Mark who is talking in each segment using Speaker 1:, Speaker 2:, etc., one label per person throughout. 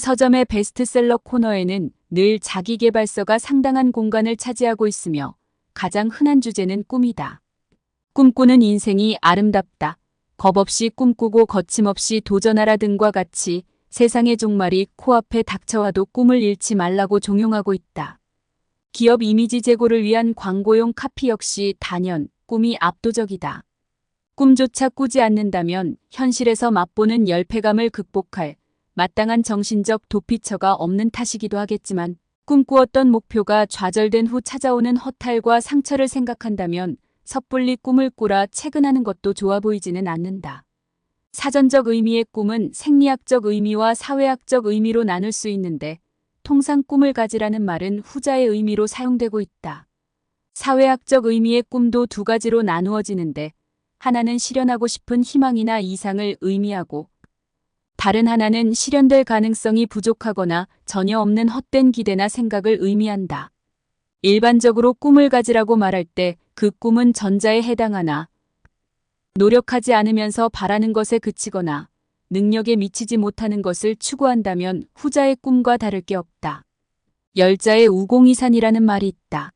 Speaker 1: 서점의 베스트셀러 코너에는 늘 자기계발서가 상당한 공간을 차지하고 있으며 가장 흔한 주제는 꿈이다. 꿈꾸는 인생이 아름답다. 겁없이 꿈꾸고 거침없이 도전하라 등과 같이 세상의 종말이 코앞에 닥쳐와도 꿈을 잃지 말라고 종용하고 있다. 기업 이미지 제고를 위한 광고용 카피 역시 단연 꿈이 압도적이다. 꿈조차 꾸지 않는다면 현실에서 맛보는 열패감을 극복할 마땅한 정신적 도피처가 없는 탓이기도 하겠지만 꿈꾸었던 목표가 좌절된 후 찾아오는 허탈과 상처를 생각한다면 섣불리 꿈을 꾸라 채근하는 것도 좋아 보이지는 않는다. 사전적 의미의 꿈은 생리학적 의미와 사회학적 의미로 나눌 수 있는데 통상 꿈을 가지라는 말은 후자의 의미로 사용되고 있다. 사회학적 의미의 꿈도 두 가지로 나누어지는데 하나는 실현하고 싶은 희망이나 이상을 의미하고 다른 하나는 실현될 가능성이 부족하거나 전혀 없는 헛된 기대나 생각을 의미한다. 일반적으로 꿈을 가지라고 말할 때 그 꿈은 전자에 해당하나 노력하지 않으면서 바라는 것에 그치거나 능력에 미치지 못하는 것을 추구한다면 후자의 꿈과 다를 게 없다. 열자의 우공이산이라는 말이 있다.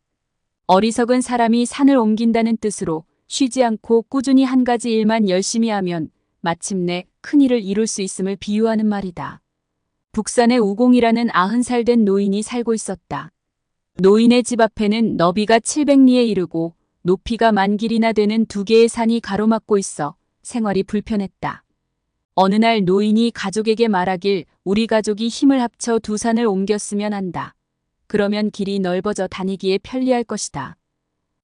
Speaker 1: 어리석은 사람이 산을 옮긴다는 뜻으로 쉬지 않고 꾸준히 한 가지 일만 열심히 하면 마침내 큰 일을 이룰 수 있음을 비유하는 말이다. 북산에 우공이라는 90살 된 노인이 살고 있었다. 노인의 집 앞에는 너비가 700리에 이르고 높이가 10,000길이나 되는 두 개의 산이 가로막고 있어 생활이 불편했다. 어느 날 노인이 가족에게 말하길 우리 가족이 힘을 합쳐 두 산을 옮겼으면 한다. 그러면 길이 넓어져 다니기에 편리할 것이다.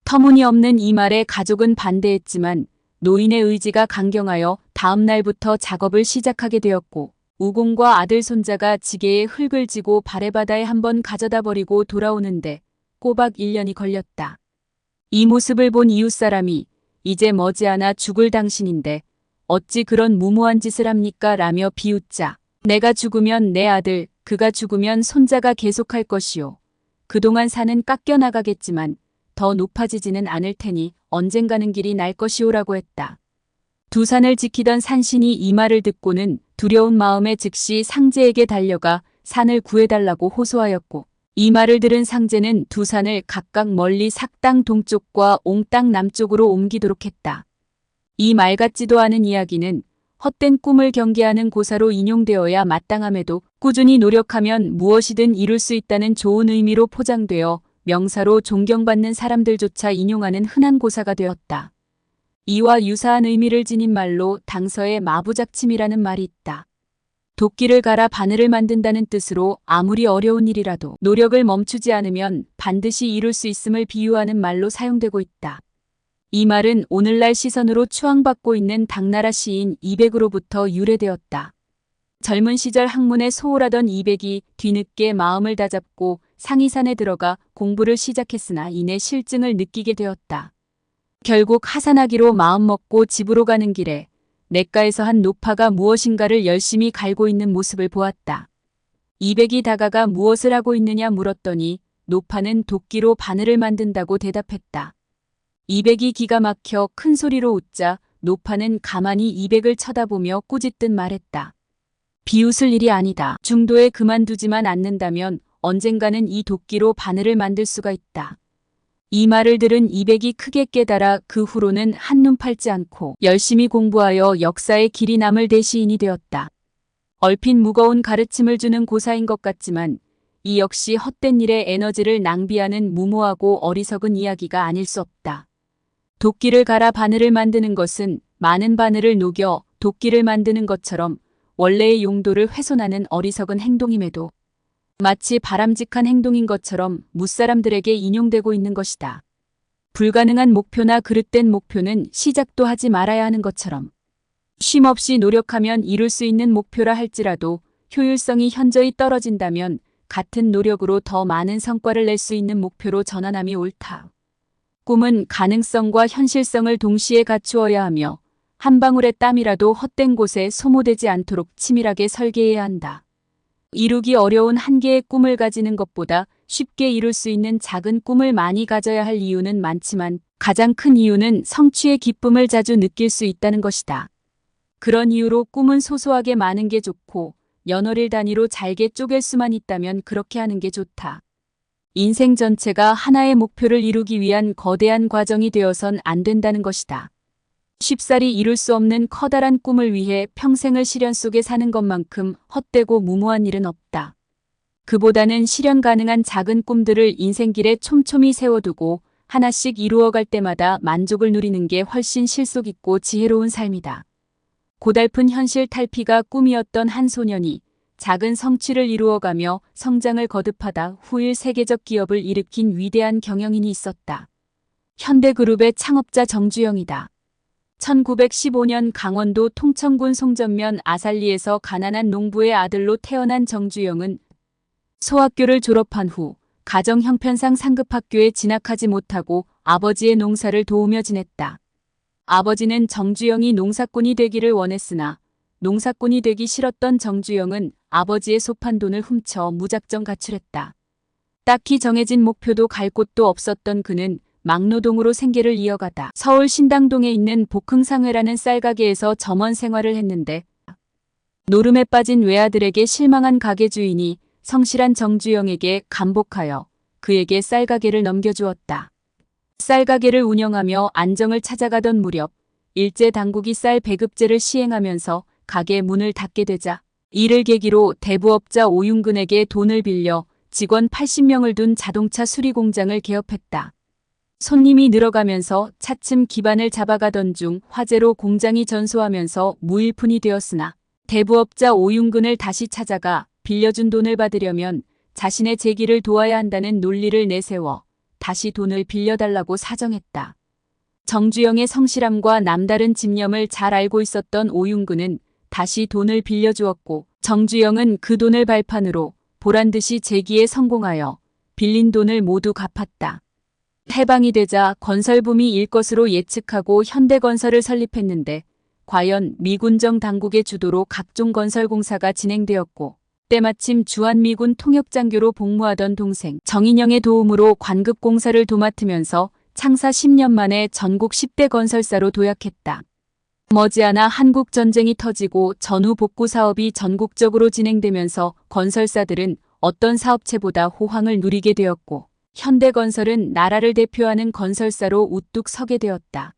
Speaker 1: 터무니없는 이 말에 가족은 반대했지만 노인의 의지가 강경하여 다음 날부터 작업을 시작하게 되었고 우공과 아들 손자가 지게에 흙을 지고 발에바다에 한번 가져다 버리고 돌아오는데 꼬박 1년이 걸렸다. 이 모습을 본 이웃사람이 이제 머지않아 죽을 당신인데 어찌 그런 무모한 짓을 합니까? 라며 비웃자 내가 죽으면 내 아들, 그가 죽으면 손자가 계속할 것이요. 그동안 산은 깎여나가겠지만 더 높아지지는 않을 테니 언젠가는 길이 날 것이오라고 했다. 두 산을 지키던 산신이 이 말을 듣고는 두려운 마음에 즉시 상제에게 달려가 산을 구해달라고 호소하였고 이 말을 들은 상제는 두 산을 각각 멀리 삭당 동쪽과 옹땅 남쪽으로 옮기도록 했다. 이 말 같지도 않은 이야기는 헛된 꿈을 경계하는 고사로 인용되어야 마땅함에도 꾸준히 노력하면 무엇이든 이룰 수 있다는 좋은 의미로 포장되어 명사로 존경받는 사람들조차 인용하는 흔한 고사가 되었다. 이와 유사한 의미를 지닌 말로 당서에 마부작침이라는 말이 있다. 도끼를 갈아 바늘을 만든다는 뜻으로 아무리 어려운 일이라도 노력을 멈추지 않으면 반드시 이룰 수 있음을 비유하는 말로 사용되고 있다. 이 말은 오늘날 시선으로 추앙받고 있는 당나라 시인 이백으로부터 유래되었다. 젊은 시절 학문에 소홀하던 이백이 뒤늦게 마음을 다잡고 상이산에 들어가 공부를 시작했으나 이내 실증을 느끼게 되었다. 결국 하산하기로 마음먹고 집으로 가는 길에 냇가에서 한 노파가 무엇인가를 열심히 갈고 있는 모습을 보았다. 이백이 다가가 무엇을 하고 있느냐 물었더니 노파는 도끼로 바늘을 만든다고 대답했다. 이백이 기가 막혀 큰 소리로 웃자 노파는 가만히 이백을 쳐다보며 꾸짖듯 말했다. 비웃을 일이 아니다. 중도에 그만두지만 않는다면 언젠가는 이 도끼로 바늘을 만들 수가 있다. 이 말을 들은 이백이 크게 깨달아 그 후로는 한눈 팔지 않고 열심히 공부하여 역사의 길이 남을 대시인이 되었다. 얼핏 무거운 가르침을 주는 고사인 것 같지만 이 역시 헛된 일에 에너지를 낭비하는 무모하고 어리석은 이야기가 아닐 수 없다. 도끼를 갈아 바늘을 만드는 것은 많은 바늘을 녹여 도끼를 만드는 것처럼 원래의 용도를 훼손하는 어리석은 행동임에도 마치 바람직한 행동인 것처럼 무사람들에게 인용되고 있는 것이다. 불가능한 목표나 그릇된 목표는 시작도 하지 말아야 하는 것처럼 쉼없이 노력하면 이룰 수 있는 목표라 할지라도 효율성이 현저히 떨어진다면 같은 노력으로 더 많은 성과를 낼 수 있는 목표로 전환함이 옳다. 꿈은 가능성과 현실성을 동시에 갖추어야 하며 한 방울의 땀이라도 헛된 곳에 소모되지 않도록 치밀하게 설계해야 한다. 이루기 어려운 한 개의 꿈을 가지는 것보다 쉽게 이룰 수 있는 작은 꿈을 많이 가져야 할 이유는 많지만 가장 큰 이유는 성취의 기쁨을 자주 느낄 수 있다는 것이다. 그런 이유로 꿈은 소소하게 많은 게 좋고 연월일 단위로 잘게 쪼갤 수만 있다면 그렇게 하는 게 좋다. 인생 전체가 하나의 목표를 이루기 위한 거대한 과정이 되어선 안 된다는 것이다. 쉽사리 이룰 수 없는 커다란 꿈을 위해 평생을 시련 속에 사는 것만큼 헛되고 무모한 일은 없다. 그보다는 실현 가능한 작은 꿈들을 인생길에 촘촘히 세워두고 하나씩 이루어갈 때마다 만족을 누리는 게 훨씬 실속 있고 지혜로운 삶이다. 고달픈 현실 탈피가 꿈이었던 한 소년이 작은 성취를 이루어가며 성장을 거듭하다 후일 세계적 기업을 일으킨 위대한 경영인이 있었다. 현대그룹의 창업자 정주영이다. 1915년 강원도 통천군 송전면 아살리에서 가난한 농부의 아들로 태어난 정주영은 소학교를 졸업한 후 가정 형편상 상급학교에 진학하지 못하고 아버지의 농사를 도우며 지냈다. 아버지는 정주영이 농사꾼이 되기를 원했으나 농사꾼이 되기 싫었던 정주영은 아버지의 소판 돈을 훔쳐 무작정 가출했다. 딱히 정해진 목표도 갈 곳도 없었던 그는 막노동으로 생계를 이어가다 서울 신당동에 있는 복흥상회라는 쌀가게에서 점원 생활을 했는데 노름에 빠진 외아들에게 실망한 가게 주인이 성실한 정주영에게 감복하여 그에게 쌀가게를 넘겨주었다. 쌀가게를 운영하며 안정을 찾아가던 무렵 일제당국이 쌀 배급제를 시행하면서 가게 문을 닫게 되자 이를 계기로 대부업자 오윤근에게 돈을 빌려 직원 80명을 둔 자동차 수리 공장을 개업했다. 손님이 늘어가면서 차츰 기반을 잡아가던 중 화재로 공장이 전소하면서 무일푼이 되었으나 대부업자 오윤근을 다시 찾아가 빌려준 돈을 받으려면 자신의 재기를 도와야 한다는 논리를 내세워 다시 돈을 빌려달라고 사정했다. 정주영의 성실함과 남다른 집념을 잘 알고 있었던 오윤근은 다시 돈을 빌려주었고 정주영은 그 돈을 발판으로 보란듯이 재기에 성공하여 빌린 돈을 모두 갚았다. 해방이 되자 건설붐이 일 것으로 예측하고 현대건설을 설립했는데 과연 미군정 당국의 주도로 각종 건설 공사가 진행되었고 때마침 주한미군 통역장교로 복무하던 동생 정인영의 도움으로 관급 공사를 도맡으면서 창사 10년 만에 전국 10대 건설사로 도약했다. 머지않아 한국전쟁이 터지고 전후 복구 사업이 전국적으로 진행되면서 건설사들은 어떤 사업체보다 호황을 누리게 되었고 현대건설은 나라를 대표하는 건설사로 우뚝 서게 되었다.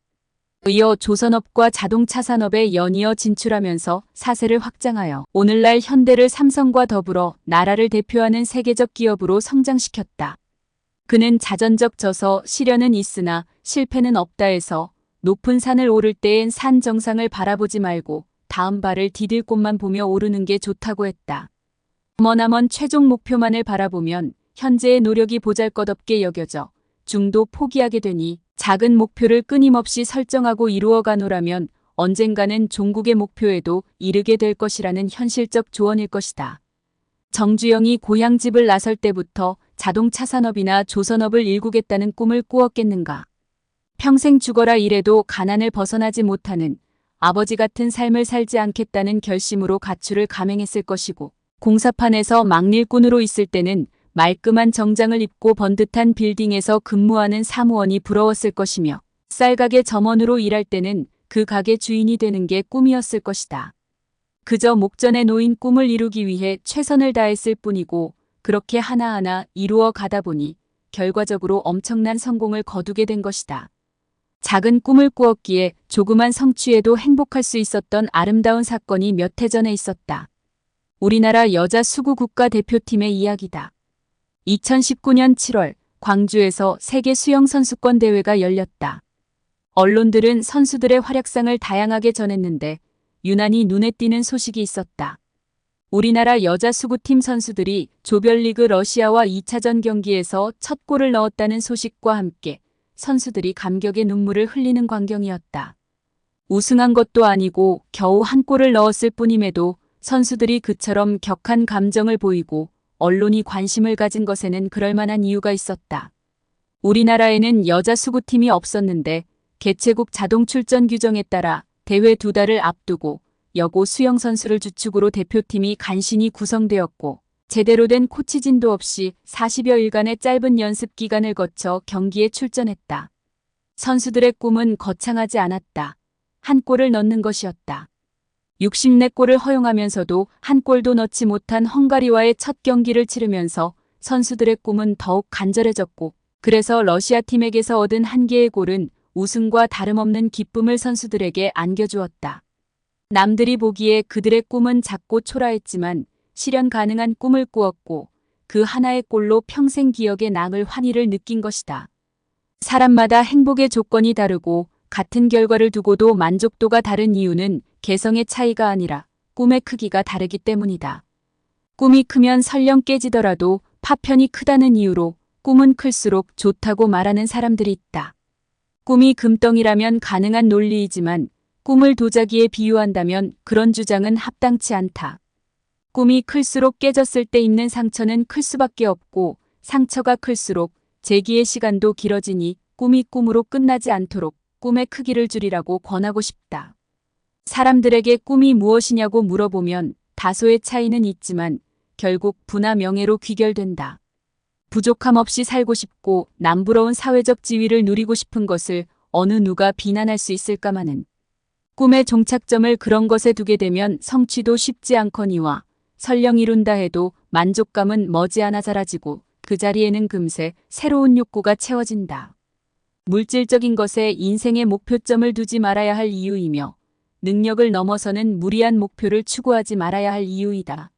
Speaker 1: 이어 조선업과 자동차 산업에 연이어 진출하면서 사세를 확장하여 오늘날 현대를 삼성과 더불어 나라를 대표하는 세계적 기업으로 성장시켰다. 그는 자전적 저서 시련은 있으나 실패는 없다에서 높은 산을 오를 때엔 산 정상을 바라보지 말고 다음 발을 디딜 곳만 보며 오르는 게 좋다고 했다. 머나먼 최종 목표만을 바라보면 현재의 노력이 보잘것없게 여겨져 중도 포기하게 되니 작은 목표를 끊임없이 설정하고 이루어가노라면 언젠가는 종국의 목표에도 이르게 될 것이라는 현실적 조언일 것이다. 정주영이 고향집을 나설 때부터 자동차 산업이나 조선업을 일구겠다는 꿈을 꾸었겠는가. 평생 죽어라 이래도 가난을 벗어나지 못하는 아버지 같은 삶을 살지 않겠다는 결심으로 가출을 감행했을 것이고 공사판에서 막일꾼으로 있을 때는 말끔한 정장을 입고 번듯한 빌딩에서 근무하는 사무원이 부러웠을 것이며 쌀가게 점원으로 일할 때는 그 가게 주인이 되는 게 꿈이었을 것이다. 그저 목전에 놓인 꿈을 이루기 위해 최선을 다했을 뿐이고 그렇게 하나하나 이루어 가다 보니 결과적으로 엄청난 성공을 거두게 된 것이다. 작은 꿈을 꾸었기에 조그만 성취에도 행복할 수 있었던 아름다운 사건이 몇 해 전에 있었다. 우리나라 여자 수구 국가대표팀의 이야기다. 2019년 7월 광주에서 세계 수영 선수권 대회가 열렸다. 언론들은 선수들의 활약상을 다양하게 전했는데 유난히 눈에 띄는 소식이 있었다. 우리나라 여자 수구팀 선수들이 조별리그 러시아와 2차전 경기에서 첫 골을 넣었다는 소식과 함께 선수들이 감격의 눈물을 흘리는 광경이었다. 우승한 것도 아니고 겨우 한 골을 넣었을 뿐임에도 선수들이 그처럼 격한 감정을 보이고 언론이 관심을 가진 것에는 그럴 만한 이유가 있었다. 우리나라에는 여자 수구팀이 없었는데 개최국 자동 출전 규정에 따라 대회 2달을 앞두고 여고 수영 선수를 주축으로 대표팀이 간신히 구성되었고 제대로 된 코치진도 없이 40여일간의 짧은 연습 기간을 거쳐 경기에 출전했다. 선수들의 꿈은 거창하지 않았다. 한 골을 넣는 것이었다. 64골을 허용하면서도 한 골도 넣지 못한 헝가리와의 첫 경기를 치르면서 선수들의 꿈은 더욱 간절해졌고, 그래서 러시아 팀에게서 얻은 한 개의 골은 우승과 다름없는 기쁨을 선수들에게 안겨주었다. 남들이 보기에 그들의 꿈은 작고 초라했지만 실현 가능한 꿈을 꾸었고, 그 하나의 골로 평생 기억에 남을 환희를 느낀 것이다. 사람마다 행복의 조건이 다르고 같은 결과를 두고도 만족도가 다른 이유는 개성의 차이가 아니라 꿈의 크기가 다르기 때문이다. 꿈이 크면 설령 깨지더라도 파편이 크다는 이유로 꿈은 클수록 좋다고 말하는 사람들이 있다. 꿈이 금덩이라면 가능한 논리이지만 꿈을 도자기에 비유한다면 그런 주장은 합당치 않다. 꿈이 클수록 깨졌을 때 입는 상처는 클 수밖에 없고, 상처가 클수록 재기의 시간도 길어지니 꿈이 꿈으로 끝나지 않도록 꿈의 크기를 줄이라고 권하고 싶다. 사람들에게 꿈이 무엇이냐고 물어보면 다소의 차이는 있지만 결국 부나 명예로 귀결된다. 부족함 없이 살고 싶고 남부러운 사회적 지위를 누리고 싶은 것을 어느 누가 비난할 수 있을까마는. 꿈의 종착점을 그런 것에 두게 되면 성취도 쉽지 않거니와 설령 이룬다 해도 만족감은 머지않아 사라지고 그 자리에는 금세 새로운 욕구가 채워진다. 물질적인 것에 인생의 목표점을 두지 말아야 할 이유이며 능력을 넘어서는 무리한 목표를 추구하지 말아야 할 이유이다.